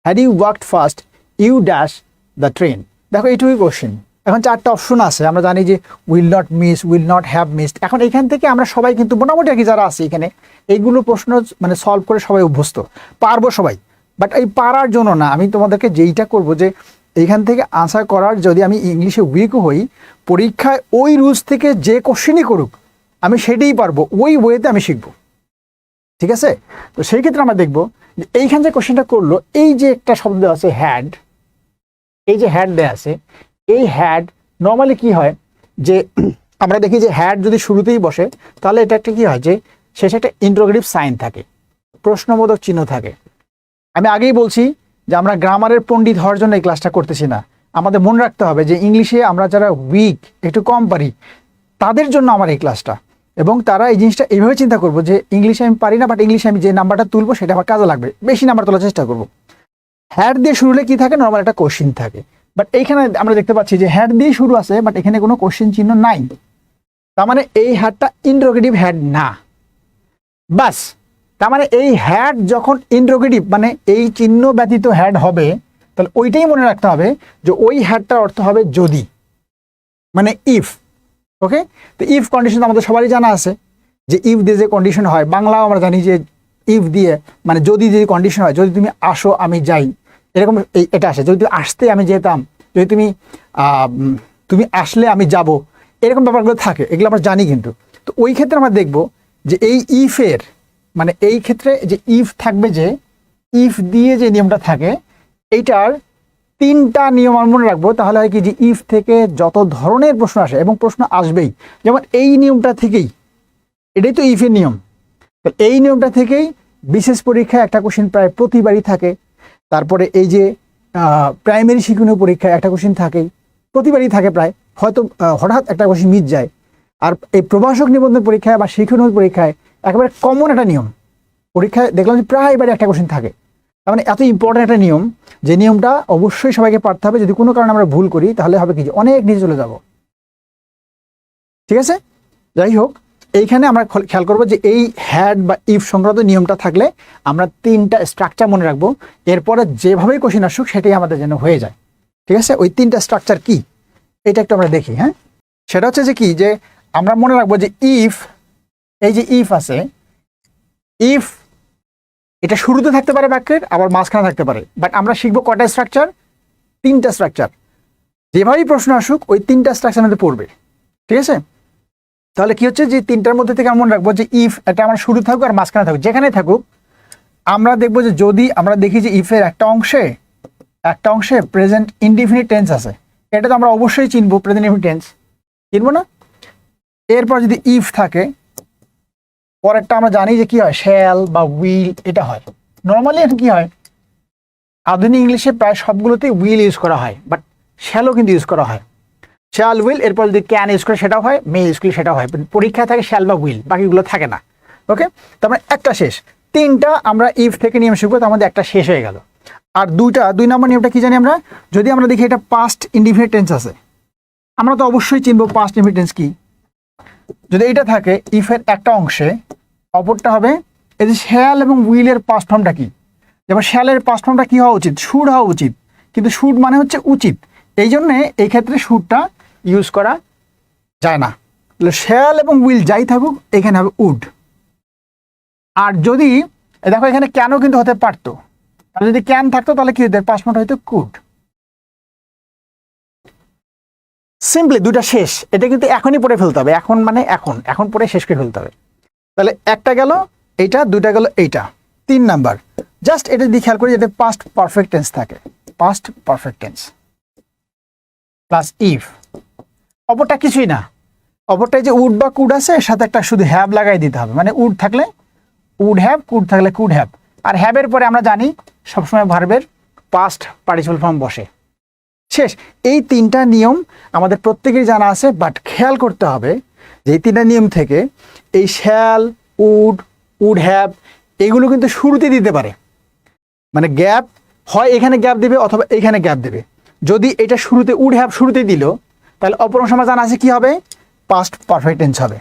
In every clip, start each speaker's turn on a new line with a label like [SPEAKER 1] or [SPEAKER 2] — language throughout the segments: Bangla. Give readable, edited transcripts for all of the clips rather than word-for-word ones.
[SPEAKER 1] Had you worked fast you dash the train. দেখো এইটুকুই কোশ্চেন। এখন চারটা অপশন আছে, আমরা জানি যে will not miss, will not have missed. এখন এখান থেকে আমরা সবাই কিন্তু মোটামুটি আর কি যারা আছে এখানে এইগুলো প্রশ্ন মানে সলভ করে সবাই অভ্যস্ত, পারবো সবাই। বাট এই পারার জন্য না, আমি তোমাদেরকে যেইটা করব যে এইখান থেকে আনসার করার, যদি আমি ইংলিশে উইকও হই, পরীক্ষায় ওই রুলস থেকে যে কোশ্চেনই করুক আমি সেটাই পারবো, ওই ওয়েতে আমি শিখবো। ঠিক আছে? তো সেই ক্ষেত্রে আমরা দেখবো যে এইখান যে কোশ্চেনটা করলো, এই যে একটা শব্দ আছে হ্যাড, এই যে হ্যাড দেয়া আছে, এই হ্যাড নর্মালি কি হয় যে আমরা দেখি যে হ্যাড যদি শুরুতেই বসে তাহলে এটা একটা কি হয় যে শেষে একটা ইন্টারোগেটিভ সাইন থাকে, প্রশ্নবোধক চিহ্ন থাকে। আমি আগেই বলছি যে আমরা গ্রামারের পণ্ডিত হওয়ার জন্য এই ক্লাসটা করতেছি না। আমাদের মনে রাখতে হবে যে ইংলিশে আমরা যারা উইক, একটু কম পারি, তাদের জন্য আমার এই ক্লাসটা। এবং তারা এই জিনিসটা এইভাবে চিন্তা করবো যে ইংলিশে আমি পারি না, বাট ইংলিশে আমি যে নাম্বারটা তুলবো সেটা আমার কাজে লাগবে, বেশি নাম্বার তোলার চেষ্টা করবো। হ্যাড দিয়ে শুরু হলে কি থাকে, নর্মাল একটা কোশ্চিন থাকে। বাট এইখানে আমরা দেখতে পাচ্ছি যে হ্যাড দিয়ে শুরু আছে, বাট এখানে কোনো কোশ্চিন চিহ্ন নাই। তার মানে এই হ্যাডটা ইন্টারোগেটিভ হ্যাড না। বাস, তার মানে এই হ্যাড যখন ইন্টারোগেটিভ মানে এই চিহ্ন ব্যতীত হ্যাড হবে, তাহলে ওইটাই মনে রাখতে হবে যে ওই হ্যাডটার অর্থ হবে যদি, মানে ইফ। ওকে, তো ইফ কন্ডিশন আমাদের সবারই জানা আছে যে ইফ দিয়ে যে কন্ডিশন হয়, বাংলাও আমরা জানি যে ইফ দিয়ে মানে যদি কন্ডিশন হয়, যদি তুমি আসো আমি যাই, এরকম এটা আসে। যদি তুমি আসতে আমি যেতাম, যদি তুমি তুমি আসলে আমি যাব, এরকম ব্যাপারগুলো থাকে, এগুলো আমরা জানি। কিন্তু তো ওই ক্ষেত্রে আমরা দেখব যে এই ইফের মানে এই ক্ষেত্রে যে ইফ থাকবে, যে ইফ দিয়ে যে নিয়মটা থাকে, এইটার তিনটা নিয়ম আমরা মনে রাখবো। তাহলে হয় কি যে ইফ থেকে যত ধরনের প্রশ্ন আসে, এবং প্রশ্ন আসবেই, যেমন এই নিয়মটা থেকেই, এটাই তো ইফের নিয়ম, এই নিয়মটা থেকেই বিশেষ পরীক্ষায় একটা কোশ্চেন প্রায় প্রতিবারই থাকে। তারপরে এই যে প্রাইমারি শিক্ষণীয় পরীক্ষায় একটা কোশ্চেন থাকেই, প্রতিবারই থাকে প্রায়, হয়তো হঠাৎ একটা কোশ্চেন মিস যায়। আর এই প্রভাষক নিবন্ধন পরীক্ষায় বা শিক্ষণীয় পরীক্ষায় একেবারে কমন একটা নিয়ম, পরীক্ষায় দেখলাম যে প্রায় এবারে একটা কোশ্চেন থাকে। তার মানে এত ইম্পর্টেন্ট একটা নিয়ম, যে নিয়মটা অবশ্যই সবাইকে পারতে হবে। যদি কোনো কারণে আমরা ভুল করি তাহলে হবে কি যে অনেক নিচে চলে যাব। ঠিক আছে? যাই হোক, এইখানে আমরা খেয়াল করবো যে এই হ্যাড বা ইফ সংক্রান্ত নিয়মটা থাকলে আমরা তিনটা স্ট্রাকচার মনে রাখবো, এরপরে যেভাবেই কোশ্চেন আসুক সেটাই আমাদের যেন হয়ে যায়। ঠিক আছে? ওই তিনটা স্ট্রাকচার কি এটা একটু আমরা দেখি। হ্যাঁ, সেটা হচ্ছে যে কি, যে আমরা মনে রাখবো যে ইফ, এই যে ইফ আছে, ইফ এটা শুরুতে থাকতে পারে বাক্যের, আবার মাঝখানে থাকতে পারে। বাট আমরা শিখবো কয়টা স্ট্রাকচার? তিনটা স্ট্রাকচার। যেভাবেই প্রশ্ন আসুক ওই তিনটা স্ট্রাকচার মধ্যে পড়বে। ঠিক আছে? তাহলে কি হচ্ছে যে তিনটার মধ্যে থেকে আমরা মনে রাখবো যে ইফ এটা আমার শুরু থাকুক আর মাঝখানে থাকুক, যেখানে থাকুক আমরা দেখবো যে যদি আমরা দেখি যে ইফের একটা অংশে প্রেজেন্ট ইনডিফিনিট টেন্স আছে, এটা তো আমরা অবশ্যই চিনবো, প্রেজেন্ট ইনডিফিনিট টেন্স চিনবো না? এরপর যদি ইফ থাকে, পরেরটা আমরা জানি যে কি হয়, শ্যাল বা উইল, এটা হয়। নর্মালি কি হয়, আধুনিক ইংলিশে প্রায় সবগুলোতেই উইল ইউজ করা হয়, বাট শ্যালও কিন্তু ইউজ করা হয়। শ্যাল উইল, এরপর যদি ক্যান ইউজ করে সেটাও হয়, মে ইউজ করে সেটাও হয়। পরীক্ষায় থাকে শ্যাল বা উইল, বাকিগুলো থাকে না। ওকে, তার মানে একটা শেষ। তিনটা আমরা ইফ থেকে নিয়ম শিখবো, তার মধ্যে একটা শেষ হয়ে গেল। আর দুই নম্বর নিয়মটা কি জানি আমরা, যদি আমরা দেখি এটা পাস্ট ইনডিফিনিট টেন্স আছে, আমরা তো অবশ্যই চিনবো পাস্ট ইনডিফিনিট টেন্স কি। যদি এটা থাকে ইফের একটা অংশে, অপরটা হবে এই যে শ্যাল এবং উইলের পাস্ট ফর্মটা কি। যেমন শ্যালের পাস্ট ফর্মটা কি হওয়া উচিত, শুড হওয়া উচিত, কিন্তু শুড মানে হচ্ছে উচিত, এই জন্যে এই ক্ষেত্রে শুডটা ইউজ করা যায় না। শ্যাল এবং উইল যাই থাকুক এখানে হবে উড। আর যদি দেখো এখানে ক্যানও কিন্তু হতে পারতো, আর যদি ক্যান থাকতো তাহলে কি হতো, পাস্ট ফর্মটা হয়তো কুড। সিম্পলি দুটা শেষ, এটা কিন্তু এখনই পড়ে ফেলতে হবে, এখন মানে এখন পড়ে শেষ করে ফেলতে হবে। তাহলে একটা গেল এইটা, দুটা গেল এইটা। 3 নাম্বার জাস্ট এটা দিয়ে খেয়াল করি, যাতে পাস্ট পারফেক্ট টেন্স থাকে, past perfect tense plus if. অপরটা কিছুই না, অপরটাই যে উড বা কুড আছে, এর সাথে একটা শুধু হ্যাভ লাগাই দিতে হবে। মানে উড থাকলে উড হ্যাভ, কুড থাকলে কুড হ্যাভ। আর হ্যাভের পরে আমরা জানি সবসময় ভার্বের পাস্ট পার্টিসিপল ফর্ম বসে। শেষ। এই তিনটা নিয়ম আমাদের প্রত্যেকেরই জানা আছে, বাট খেয়াল করতে হবে যে এই তিনটা নিয়ম থেকে এই শ্যাল, উড হ্যাভ এগুলো কিন্তু শুরুতে দিতে পারে, মানে গ্যাপ হয় এখানে গ্যাপ দেবে অথবা এখানে গ্যাপ দেবে। যদি এটা শুরুতে উড হ্যাভ শুরুতে দিল, তাহলে অপর অংশ আমার জানা আছে কি হবে, পাস্ট পারফেক্ট টেন্স হবে।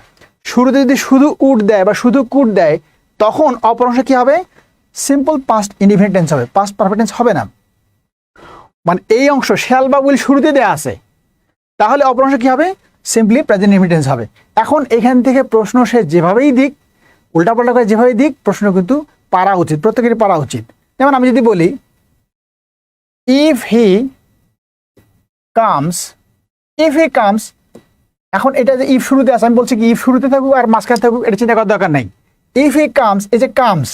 [SPEAKER 1] শুরুতে যদি শুধু উড দেয় বা শুধু কুড দেয়, তখন অপর অংশ কি হবে, সিম্পল পাস্ট ইনডিফিনিট টেন্স হবে, পাস্ট পারফেক্ট টেন্স হবে না। মানে এই অংশ শ্যাল বা উইল শুরুতে দেওয়া আছে, তাহলে অপর অংশ কি হবে? সিম্পলি প্রেজেন্ট ইনডিফিনিট টেন্স হবে। এখন এখান থেকে প্রশ্ন সে যেভাবেই দিক, উল্টাপাল্টা করে যেভাবেই দিক, প্রশ্ন কিন্তু পারা উচিত, প্রত্যেকেরই পারা উচিত। যেমন আমি যদি বলি ইফ হি কামস, এখন এটা যে ইফ শুরুতে আছে, আমি বলছি কি ইফ শুরুতে থাকুক আর মাঝখানে থাকুক, এটা চিন্তা করার দরকার নাই। ইফ হি কামস, এই যে কামস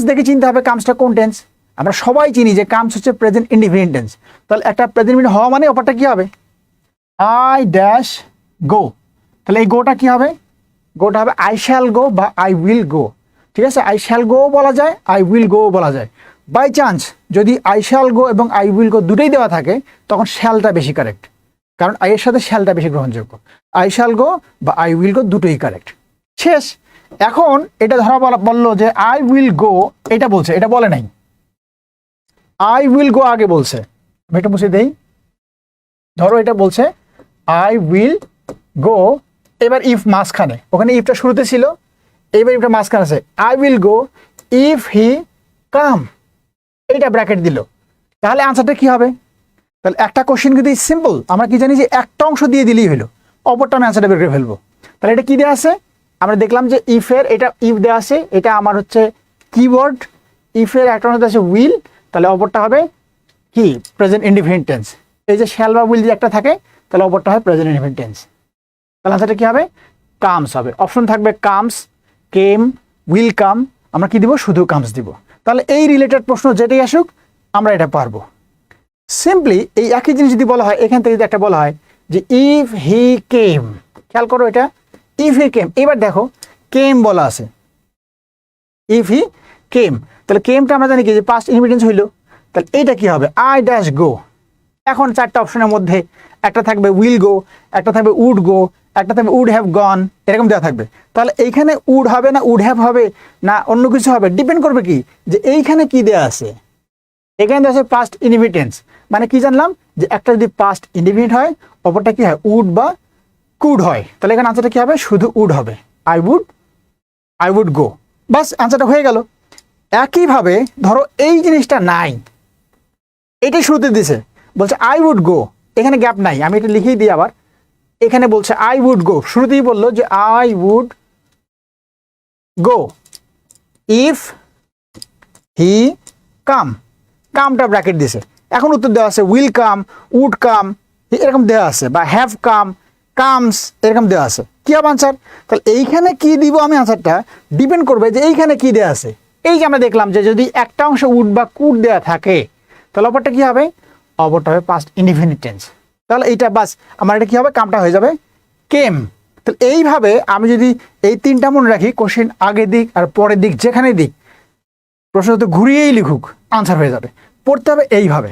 [SPEAKER 1] দেখে চিনতে হবে কামসটা কোন টেন্স। আমরা সবাই চিনি যে কামস হচ্ছে প্রেজেন্ট ইনডিফিনিট টেন্স। তাহলে একটা প্রেজেন্ট ইনডিফিনিট হওয়া মানে অপরটা কি হবে? I dash go. তাহলে এই গোটা কি হবে? গোটা হবে আই শ্যাল গো বা আই উইল গো। ঠিক আছে, আই শ্যাল গো বলা যায়, আই উইল গো বলা যায়। বাই চান্স যদি আই শ্যাল গো এবং আই উইল গো দুটোই দেওয়া থাকে, তখন শ্যালটা বেশি কারেক্ট, কারণ আই এর সাথে শ্যালটা বেশি গ্রহণযোগ্য। আই শ্যাল গো বা আই উইল গো দুটোই কারেক্ট। শেষ। এখন এটা ধরা বললো যে আই উইল গো, এটা বলছে, এটা বলে নাই, আই উইল গো আগে বলছে। আমি এটা মুছে দেই। ধরো এটা বলছে আই উইল গো, এবার ইফ মাঝখানে, ওখানে ইফটা শুরুতে ছিল, এবার ইফটা মাঝখানে আছে, I will go if he come, এইটা ব্র্যাকেট দিল। তাহলে আনসারটা কি হবে? তাহলে একটা কোশ্চেন কিন্তু সিম্পল, আমরা কি জানি যে একটা অংশ দিয়ে দিলেই হলো, অপরটা আমি আনসারটা বের করে ফেলবো। তাহলে এটা কি দেওয়া আছে? আমরা দেখলাম যে ইফের, এটা ইফ দেওয়া আছে, এটা আমার হচ্ছে কিওয়ার্ড, ইফের একটা অংশ আছে উইল, তাহলে অপরটা হবে কি? Present indefinite tense. এই যে শ্যাল বা উইল যে একটা থাকে, তাহলে অপরটা হয় প্রেজেন্ট ইনডিফিনিট টেন্স। তাহলে আনসারটা কি হবে? কামস হবে। অপশন থাকবে কামস, কেম, উইল কাম, আমরা কি দিব? শুধু কামস দিব। তাহলে এই রিলেটেড প্রশ্ন যেটাই আসুক আমরা এটা পারবো। সিম্পলি এই একই জিনিস যদি বলা হয়, এখান থেকে যদি একটা বলা হয় যে ইফ হি কেম, খেয়াল করো এটা ইফ হি কেম, এবার দেখো কেম বলা আছে, ইফ হি কেম, তাহলে কেমটা আমরা জানি কি যে পাস্ট ইনডিফিনিট হইল, তাহলে এইটা কি হবে? I dash go. এখন চারটা অপশনের মধ্যে একটা থাকবে উইল গো, একটা থাকবে উড গো, একটা থাকবে উড হ্যাভ গন, এরকম দেওয়া থাকবে। তাহলে এইখানে উড হবে না উড হ্যাভ হবে না অন্য কিছু হবে, ডিপেন্ড করবে কি যে এইখানে কি দেওয়া আছে। এখানে দেওয়া আছে পাস্ট ইনডিফিনিট টেন্স, মানে কি জানলাম যে একটা যদি পাস্ট ইনডিফিনিট হয়, অপরটা কি হয়? উড বা কুড হয়। তাহলে এখানে আনসারটা কি হবে? শুধু উড হবে, আই উড গো। বাস, আনসারটা হয়ে গেল। একইভাবে ধরো এই জিনিসটা নাই, এটাই শুরুতে দিছে, বলছে আই উড গো, এখানে গ্যাপ নাই, আমি এটা লিখেই দিই আবার। এখানে বলছে আই উড গো, শুরুতেই বললো যে I would go if he come, কামটা ব্র্যাকেট দিছে। এখন উত্তর দেওয়া আছে উইল কাম, উড কাম, এরকম দেওয়া আছে, বা হ্যাভ কাম, কামস, এরকম দেওয়া আছে। কি হবে আনসার? তাহলে এইখানে কি দিব আমি, আনসারটা ডিপেন্ড করবে যে এইখানে কি দেওয়া আছে। এই যে আমরা দেখলাম যে যদি একটা অংশ উড বা কুড দেওয়া থাকে, তাহলে অপরটা কি হবে? অপরটা হবে পাস্ট ইনডিফিনিট টেন্স। তাহলে এইটা বাস আমার এটা কি হবে? কামটা হয়ে যাবে কেম। তাহলে এইভাবে আমি যদি এই তিনটা মনে রাখি, কোশ্চেন আগের দিক আর পরের দিক যেখানে দিক, প্রশ্ন তো ঘুরিয়েই লিখুক, আনসার হয়ে যাবে। পড়তে হবে এইভাবে,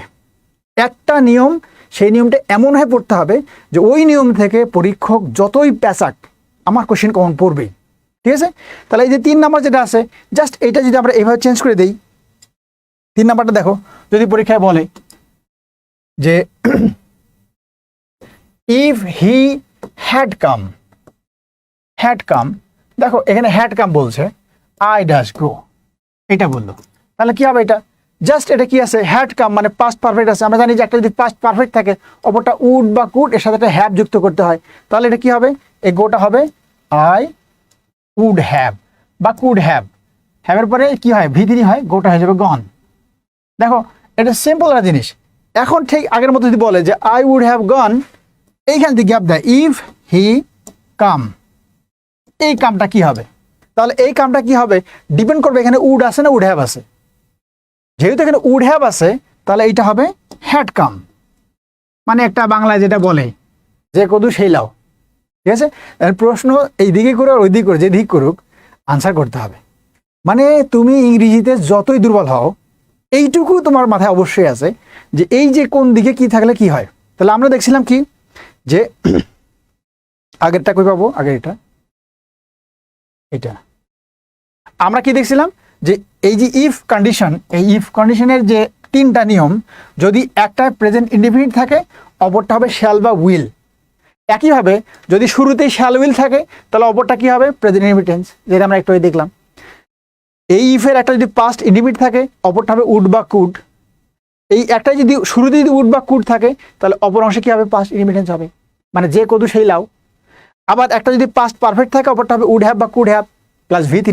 [SPEAKER 1] একটা নিয়ম, সেই নিয়মটা এমনভাবে পড়তে হবে যে ওই নিয়ম থেকে পরীক্ষক যতই প্যাচাক আমার কোশ্চেন কমন পড়বেই। ঠিক আছে? তাহলে এই যে 3 নাম্বার যেটা আছে, জাস্ট এটা যদি আমরা এইভাবে চেঞ্জ করে দিই, 3 নাম্বারটা দেখো, যদি পরীক্ষায় বলে যে ইফ হি হ্যাড কাম, দেখো এখানে হ্যাড কাম বলছে, আই ড্যাশ গো, এটা বললো, তাহলে কি হবে? এটা জাস্ট এটা কি আছে? হ্যাড কাম, মানে পাস্ট পারফেক্ট আছে। আমরা জানি যে একটা যদি পাস্ট পারফেক্ট থাকে, অপরটা উড বা কুড, এর সাথে একটা হ্যাভ যুক্ত করতে হয়। তাহলে এটা কি হবে? এই গোটা হবে আই উড হ্যাভ বা কুড হ্যাভ, হ্যাভের পরে কি হয়? ভিতরি হয়, গোটা হয়ে যাবে গন। দেখো এটা সিম্পল একটা জিনিস। এখন ঠিক আগের মতো যদি বলে যে আই উড হ্যাভ গন, এইখান থেকে গ্যাপ দেয় ইফ হি কাম, এই কামটা কি হবে? তাহলে এই কামটা কি হবে? ডিপেন্ড করবে এখানে উড আছে না উড হ্যাভ আছে। যেহেতু এখানে উড হ্যাভ আছে, তাহলে এইটা হবে হ্যাড কাম, মানে একটা বাংলায় যেটা বলে যে কদু সেই লাও। ঠিক আছে? প্রশ্ন এই দিকে করে ওই দিকে করে, যে দিক করুক, আনসার করতে হবে। মানে তুমি ইংরেজিতে যতই দুর্বল হও, এইটুকু তোমার মাথায় অবশ্যই আছে যে এই যে কোন দিকে কি থাকলে কি হয়। তাহলে আমরা দেখছিলাম কি যে আগেরটা কই পাবো? আগের এটা আমরা কি দেখছিলাম যে এই যে ইফ কন্ডিশন, এই ইফ কন্ডিশনের যে 3টা নিয়ম, যদি একটা প্রেজেন্ট ইনডিফিনিট থাকে, অপরটা হবে শ্যাল বা উইল। একইভাবে যদি শুরুতেই শ্যাল উইল থাকে, তাহলে অপরটা কি হবে? প্রেজেন্ট ইনডিফিনিট টেন্স, যেটা আমরা একটু দেখলাম। এই ইফের একটা যদি পাস্ট ইন্ডিফিনিট থাকে, অপরটা হবে উড বা কুড। এই একটা যদি শুরুতে যদি উড বা কুড থাকে, তাহলে অপর অংশে কি হবে? পাস্ট ইন্ডিফিনিট হবে, মানে যে কদু সেই লাউ। আবার একটা যদি পাস্ট পারফেক্ট থাকে, অপরটা হবে উড হ্যাভ বা কুড হ্যাভ প্লাস V3।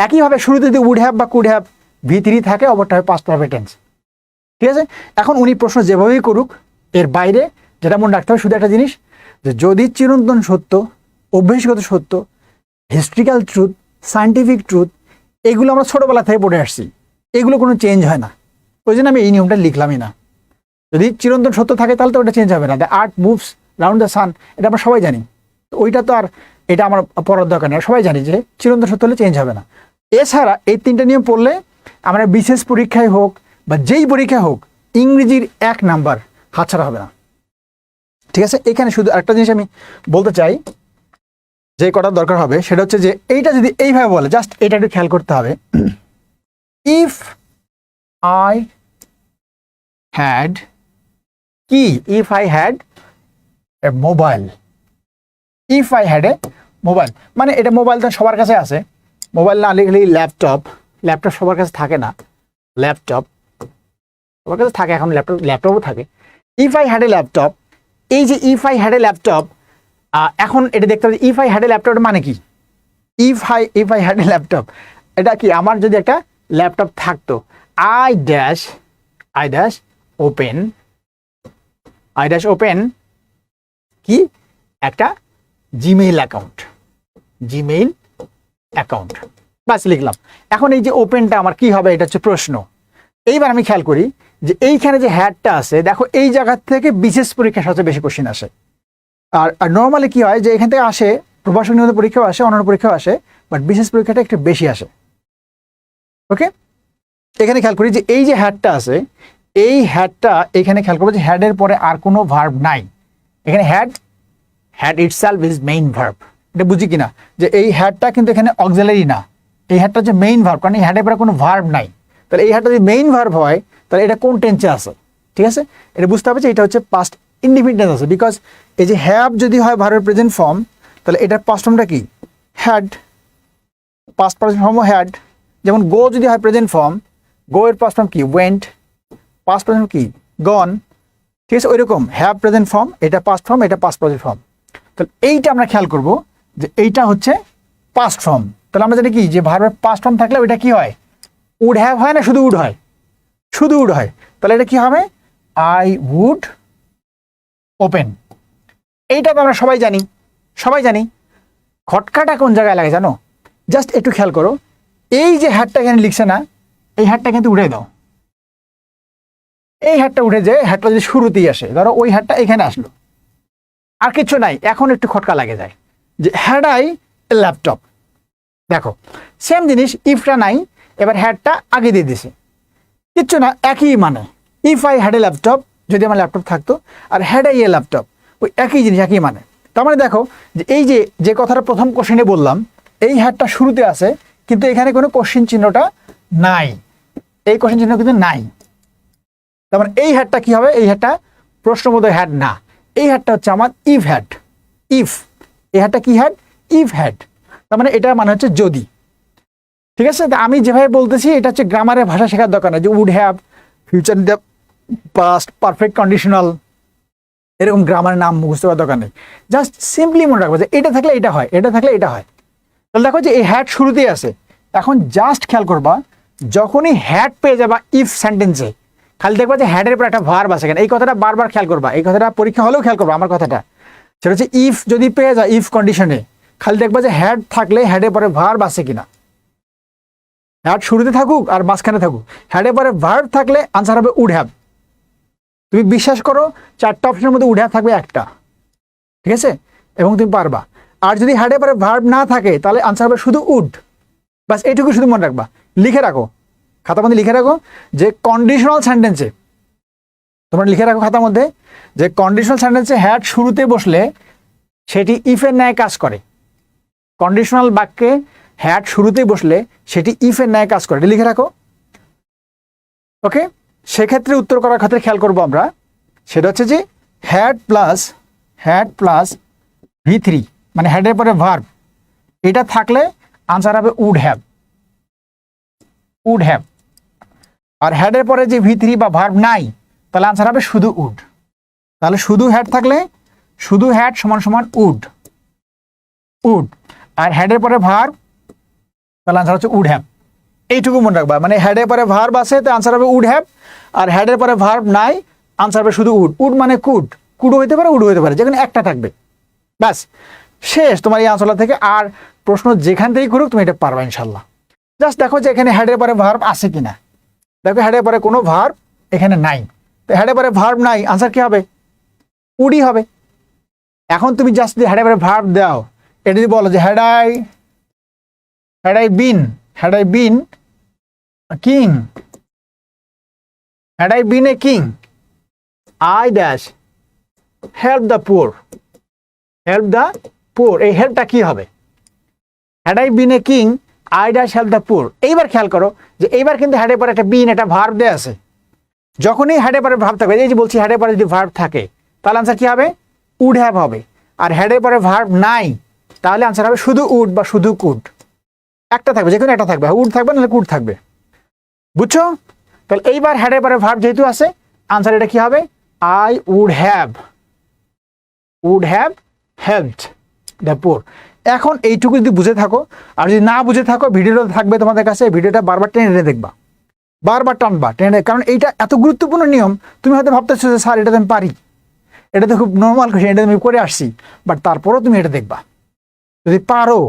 [SPEAKER 1] একইভাবে শুরুতে যদি উড হ্যাভ বা কুড হ্যাভ V3 থাকে, অপরটা হবে পাস্ট পারফেক্ট টেন্স। ঠিক আছে, এখন উনি প্রশ্ন যেভাবেই করুক, এর বাইরে যেটা মনে রাখতে হবে শুধু একটা জিনিস, যে যদি চিরন্তন সত্য, অভ্যাসগত সত্য, হিস্ট্রিক্যাল ট্রুথ, সায়েন্টিফিক ট্রুথ, এগুলো আমরা ছোটবেলা থেকে পড়ে আসছি, এগুলো কোনো চেঞ্জ হয় না। ওই জন্য আমি এই নিয়মটা লিখলামই না। যদি চিরন্তন সত্য থাকে তাহলে তো ওটা চেঞ্জ হবে না। The earth moves round the sun, এটা আমরা সবাই জানি। তো ওইটা তো আর এটা আমার পড়ার দরকার নেই, সবাই জানি যে চিরন্তন সত্য হলে চেঞ্জ হবে না। এছাড়া এই তিনটা নিয়ম পড়লে আমরা বিশেষ পরীক্ষায় হোক বা যেই পরীক্ষা হোক, ইংরেজির 1 নাম্বার হাতছাড়া হবে না। ঠিক আছে, এখানে শুধু একটা জিনিস আমি বলতে চাই, যে কটার দরকার হবে সেটা হচ্ছে যে এইটা যদি এইভাবে বলে, জাস্ট এটা একটু খেয়াল করতে হবে। ইফ আই হ্যাড কি, if I had a mobile, if I had a mobile, মানে এটা মোবাইল তো সবার কাছে আছে। মোবাইল না লিখলেই ল্যাপটপ, ল্যাপটপ সবার কাছে থাকে না, ল্যাপটপ সবার কাছে থাকে, এখন ল্যাপটপও থাকে। If I had a laptop, এই যে if I had a laptop, এখন এটা দেখতে হবে if I had a laptop মানে কি। If I had a laptop, এটা কি, আমার যদি একটা ল্যাপটপ থাকতো, আই ড্যাশ ওপেন কি, একটা জিমেইল অ্যাকাউন্ট, বাস লিখলাম। এখন এই যে ওপেনটা আমার কি হবে, এটা হচ্ছে প্রশ্ন। এইবার আমি খেয়াল করি যে এইখানে যে হ্যাডটা আছে, দেখো এই জায়গা থেকে বিশেষ পরীক্ষা সবচেয়ে বেশি কোশ্চেন আসে। আর নর্মালি কি হয় যে এখান থেকে আসে, প্রভাষক নিয়মিত পরীক্ষাও আসে, অন্যান্য পরীক্ষাও আসে, বাট বিশেষ পরীক্ষাটা একটু বেশি আসে। ওকে, এখানে খেয়াল করি যে এই যে হ্যাডটা আছে, এই হ্যাডটা এখানে খেয়াল করবো যে হ্যাডের পরে আর কোনো ভার্ব নাই। এখানে had itself is main verb, এটা বুঝি কিনা, যে এই হ্যাডটা কিন্তু এখানে অক্সিলারি না, এই হ্যাডটা হচ্ছে মেইন ভার্ব, কারণ এই হ্যাডের পরে কোনো ভার্ব নাই। তাহলে এই হ্যাডটা যদি মেইন ভার্ব হয়, তাহলে এটা কোন টেন্সে আছে? ঠিক আছে, এটা বুঝতে হবে যে এটা হচ্ছে পাস্ট ইনডিফিনিট আছে, বিকজ এই যে হ্যাভ যদি হয় ভার্বের প্রেজেন্ট ফর্ম, তাহলে এটার পাস্ট ফর্মটা কি? হ্যাড, পাস্ট প্রেজেন্ট ফর্মও হ্যাড। যেমন গো যদি হয় প্রেজেন্ট ফর্ম, গো এর পাস্ট ফর্ম কি? ওয়েন্ট, পাস্ট প্রেজেন্ট কি? গন। ঠিক আছে, ওইরকম হ্যাভ প্রেজেন্ট ফর্ম, এটা পাস্ট ফর্ম, এটা পাস্ট প্রেজেন্ট ফর্ম। তাহলে এইটা আমরা খেয়াল করব যে এইটা হচ্ছে পাস্ট ফর্ম। তাহলে আমরা জানি কি, যে ভার্বের পাস্ট ফর্ম থাকলে ওইটা কি হয়? উড হ্যাভ হয় না, শুধু উড হয়, শুধু উড হয়। তাহলে এটা কি হবে? I would open. এইটা তো আমরা সবাই জানি। খটকাটা কোন জায়গায় লাগে জানো? জাস্ট একটু খেয়াল করো, এই যে হ্যাডটা এখানে লিখছে না, এই হ্যাডটা কিন্তু উঠে দাও। এই হ্যাডটা উঠে, যে হ্যাডটা যদি শুরুতেই আসে, ধরো ওই হ্যাডটা এখানে আসলো, আর কিছু নাই, এখন একটু খটকা লাগে যায় যে হ্যাড আই ল্যাপটপ। দেখো সেম জিনিস, ইফটা নাই, এবার হ্যাডটা আগে দিয়ে দিছে, কিচ্ছু না, একই মানে। If I had a laptop, যদি আমার ল্যাপটপ থাকতো, আর হ্যাড আই এ ল্যাপটপ, ওই একই জিনিস, একই মানে। তার মানে দেখো যে এই যে কথাটা প্রথম কোশ্চেনে বললাম, এই হ্যাডটা শুরুতে আছে, কিন্তু এখানে কোনো কোশ্চেন চিহ্নটা নাই, এই কোশ্চেন চিহ্ন কিন্তু নাই। তার মানে এই হ্যাডটা কি হবে? এই হ্যাডটা প্রশ্নবোধক হ্যাড না, এই হ্যাডটা হচ্ছে আমার ইফ হ্যাড। ইফ, এই হ্যাডটা কি হ্যাড? If had. তার মানে এটা মানে হচ্ছে যদি। ঠিক আছে, তা আমি যেভাবে বলতেছি এটা হচ্ছে গ্রামারের ভাষা শেখার দরকার না, যে would have, future the past, perfect conditional, এরকম গ্রামারের নাম মুখস্থ করার দরকার নেই। জাস্ট সিম্পলি মনে রাখবো যে এটা থাকলে এটা হয়, এটা থাকলে এটা হয়। তাহলে দেখো যে এই হ্যাড শুরুতেই আছে। এখন জাস্ট খেয়াল করবা, যখনই হ্যাড পেয়ে যাবা ইফ সেন্টেন্সে, খালি দেখবা যে হ্যাডের পর একটা ভার্ব আছে কেন। এই কথাটা বারবার খেয়াল করবা, এই কথাটা পরীক্ষা হলেও খেয়াল করবা আমার কথাটা। সেটা হচ্ছে ইফ যদি পেয়ে যায় ইফ কন্ডিশনে, খালি দেখবা যে হ্যাড থাকলে হ্যাডের পরে ভার্ব আছে কিনা। হ্যাড শুরুতে থাকুক আর মাঝখানে থাকুক, হ্যাডের পরে ভার্ব থাকলে আনসার হবে উড হ্যাভ। তুমি বিশ্বাস করো, 4টা অপশনের মধ্যে উড হ্যাভ থাকবে একটা। ঠিক আছে, এবং তুমি পারবা। আর যদি হ্যাডের পরে ভার্ব না থাকে, তাহলে আনসার হবে শুধু উড। বাস এইটুকু শুধু মনে রাখবা, লিখে রাখো খাতার মধ্যে, লিখে রাখো যে কন্ডিশনাল সেন্টেন্সে, তোমরা লিখে রাখো খাতার মধ্যে যে কন্ডিশনাল সেন্টেন্সে হ্যাড শুরুতে বসলে সেটি ইফের ন্যায় কাজ করে। কন্ডিশনাল বাক্যে হ্যাড শুরুতে বসলে সেটি ইফের ন্যায় কাজ করে, এটা লিখে রাখো। ওকে, সেক্ষেত্রে উত্তর করার ক্ষেত্রে খেয়াল করবো আমরা, সেটা হচ্ছে যে হ্যাড প্লাস V3, মানে হ্যাডের পরে ভার্ব, এটা থাকলে আনসার হবে উড হ্যাভ। Would have. আর হ্যাডের পরে যে V3 বা ভার্ব নাই, তাহলে আনসার হবে শুধু উড। তাহলে শুধু হ্যাড থাকলে শুধু হ্যাড সমান সমান উড, উড। আর হ্যাডের পরে ভার্ব, তাহলে আনসার হচ্ছে উড হ্যাভ। এইটুকু মনে রাখবা, মানে হেডের পরে ভার্ব আছে তো আনসার হবে উড হ্যাভ, আর হেডের পরে ভার্ব নাই আনসার হবে শুধু উড। উড মানে কুড, কুডও হইতে পারে উডও হইতে পারে, যেখানে একটা থাকবে। ব্যাস শেষ তোমার এই আনসারটা থেকে। আর প্রশ্ন যেখান থেকেই করুক তুমি এটা পারবা ইনশাল্লাহ। জাস্ট দেখো যে এখানে হেডের পরে ভার্ব আছে কিনা। দেখো হেডের পরে কোনো ভার্ব এখানে নাই, তো হেডের পরে ভার্ব নাই, আনসার কি হবে? উডই হবে। এখন তুমি জাস্ট যদি হেডের পরে ভার্ব দাও, এটা যদি বলো যে had I been king, had I been a king, I dash help the poor, এই হেল্পটা কি হবে? had I been a king, I dash help the poor। এইবার খেয়াল করো যে এইবার কিন্তু হ্যাডের পরে একটা বিন, একটা ভার্ব দেয়া আছে। যখনই হ্যাডের পরে ভার্ব থাকবে, এই যে বলছি হ্যাডের পরে যদি ভার্ব থাকে তাহলে আনসার কি হবে? উড হ্যাভ হবে। আর হ্যাডের পরে ভার্ব নাই তাহলে আনসার হবে শুধু উড বা শুধু কুড, একটা থাকবে, যে কোনো একটা থাকবে, উড থাকবে নাহলে কুড থাকবে। বুঝছো? তাহলে এইবার হ্যাডের পরে ভার্ব যেহেতু আছে, আনসার এটা কি হবে? I would have helped the poor. এখন এইটুকু যদি বুঝে থাকো, আর যদি না বুঝে থাকো ভিডিওটা থাকবে তোমাদের কাছে, ভিডিওটা বারবার টেনে দেখবা, বারবার টানবা টেনে, কারণ এইটা এত গুরুত্বপূর্ণ নিয়ম। তুমি হয়তো ভাবতেছো যে স্যার এটা তো আমি পারি, এটা তো খুব নর্মাল কোশ্চেন, এটা আমি করে আসছি, বাট তারপরেও তুমি এটা দেখবা। যদি পারো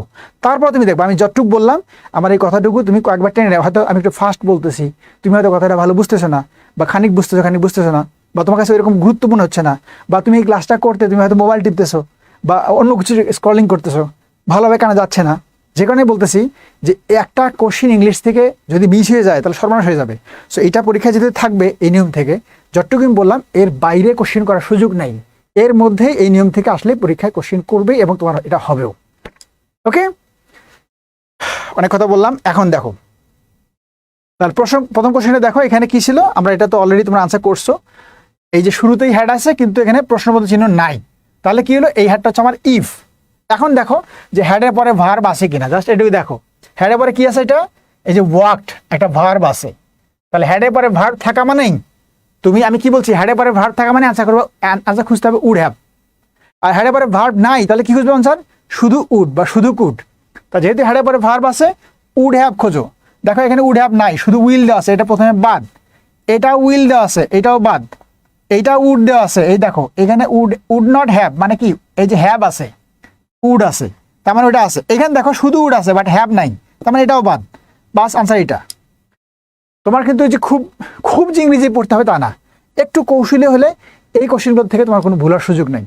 [SPEAKER 1] তারপর তুমি দেখবা। আমি যতটুকু বললাম আমার এই কথাটুকু তুমি কয়েকবার টেনে নেবে। হয়তো আমি একটু ফাস্ট বলতেছি, তুমি হয়তো কথাটা ভালো বুঝতেছো না, বা খানিক বুঝতেছো না, বা তোমার কাছে এরকম গুরুত্বপূর্ণ হচ্ছে না, বা তুমি এই ক্লাসটা করতে তুমি হয়তো মোবাইল টিপতেছো বা অন্য কিছু স্ক্রলিং করতেছো, ভালোভাবে কানে যাচ্ছে না। যে কারণে বলতেছি যে একটা কোশ্চেন ইংলিশ থেকে যদি মিস হয়ে যায় তাহলে সর্বনাশ হয়ে যাবে। সো এটা পরীক্ষা যেতে থাকবে এই নিয়ম থেকে, যতটুকু আমি বললাম এর বাইরে কোশ্চেন করার সুযোগ নাই, এর মধ্যে এই নিয়ম থেকে আসলে পরীক্ষায় কোশ্চেন করবে এবং তোমার এটা হবেও। ওকে, অনেক কথা বললাম। এখন দেখো তাহলে প্রথম কোশ্চেনে দেখো এখানে কি ছিল, আমরা এটা তো অলরেডি তোমরা আনসার করছো। এই যে শুরুতেই হ্যাড আছে কিন্তু এখানে প্রশ্নবোধক চিহ্ন নাই, তাহলে কি হলো? এই হ্যাডটা হচ্ছে আমার ইফ। এখন দেখো যে হ্যাডের পরে ভার্ব আছে কিনা, জাস্ট এটুকু দেখো। হ্যাডের পরে কি আছে? এটা এই যে ওয়ার্কড, একটা ভার্ব আছে। তাহলে হ্যাডের পরে ভার্ব থাকা মানেই আমি কি বলছি, হ্যাডের পরে ভার্ব থাকা মানে আনসার করবো, আনসার খুঁজতে হবে উড হ্যাভ। আর হ্যাডের পরে ভার্ব নাই তাহলে কি খুঁজবে আনসার? শুধু উড বা শুধু কুড। তা যেহেতু হ্যাডের পরে ভার্ব আছে, উড হ্যাভ খোঁজো। দেখো এখানে উড হ্যাভ নাই, শুধু উইল দেওয়া আছে, এটা প্রথমে বাদ। এটা উইল দেওয়া আছে, এটাও বাদ। এইটা উড দেওয়া আছে, এই দেখো এখানে উড নট হ্যাভ, মানে কি এই যে হ্যাভ আছে, উড আছে, তার মানে ওটা আছে। এখানে দেখো শুধু উড আছে বাট হ্যাভ নাই, তার মানে এটাও বাদ। বাস আনসার এটা। তোমার কিন্তু যে খুব যে ইংরেজি পড়তে হবে তা না, একটু কৌশলী হলে এই কোশ্চেনগুলো থেকে তোমার কোনো ভুলার সুযোগ নেই।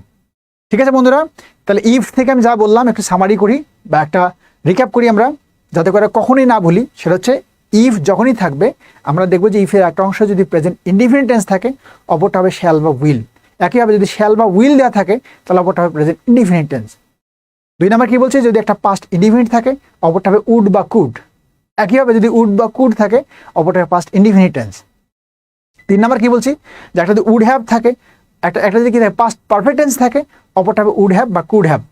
[SPEAKER 1] ঠিক আছে বন্ধুরা? তাহলে ইফ থেকে আমি যা বললাম একটু সামারি করি বা একটা রিক্যাপ করি আমরা, যাতে করে কখনোই না ভুলি। সেটা হচ্ছে ইফ যখনই থাকবে আমরা দেখবো যে ইফের একটা অংশ যদি প্রেজেন্ট ইনডিফিনিট টেন্স থাকে, অপরটা হবে শ্যাল বা উইল। একইভাবে যদি শ্যাল বা উইল দেওয়া থাকে তাহলে অপরটা হবে প্রেজেন্ট ইনডিফিনিট টেন্স। 2 নম্বর কি বলছে? যদি একটা পাস্ট ইনডিফিনিট থাকে অপরটা হবে উড বা কুড। একইভাবে যদি উড বা কুড থাকে অপরটা হবে পাস্ট ইনডিফিনিট টেন্স। 3 নম্বর কি বলছি? যে একটা যদি উড হ্যাভ থাকে, একটা যদি কি থাকে পাস্ট পারফেক্ট টেন্স থাকে, অপরটা হবে উড হ্যাভ বা কুড হ্যাভ।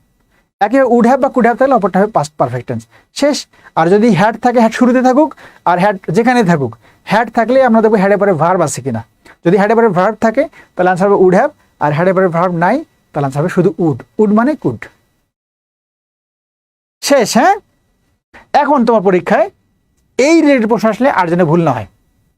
[SPEAKER 1] একইভাবে উড হ্যাভ বা কুড হ্যাভ থাকলে অপরটা হবে পাস্ট পারফেক্ট টেন্স। শেষ। আর যদি হ্যাড থাকে, হ্যাড শুরুতে থাকুক আর হ্যাড যেখানে থাকুক, হ্যাড থাকলে আমরা দেখবো হ্যাডের পরে ভার্ব আছে কিনা। যদি হ্যাডের পরে ভার্ব থাকে তাহলে আনসার হবে উড হ্যাভ, আর হ্যাডের পরে ভার্ব নাই তাহলে আনসার হবে শুধু উড। উড মানে কুড। শেষ। হ্যাঁ, এখন তোমার পরীক্ষায় এই রিলেটেড প্রশ্ন আসলে আর যেন ভুল না হয়।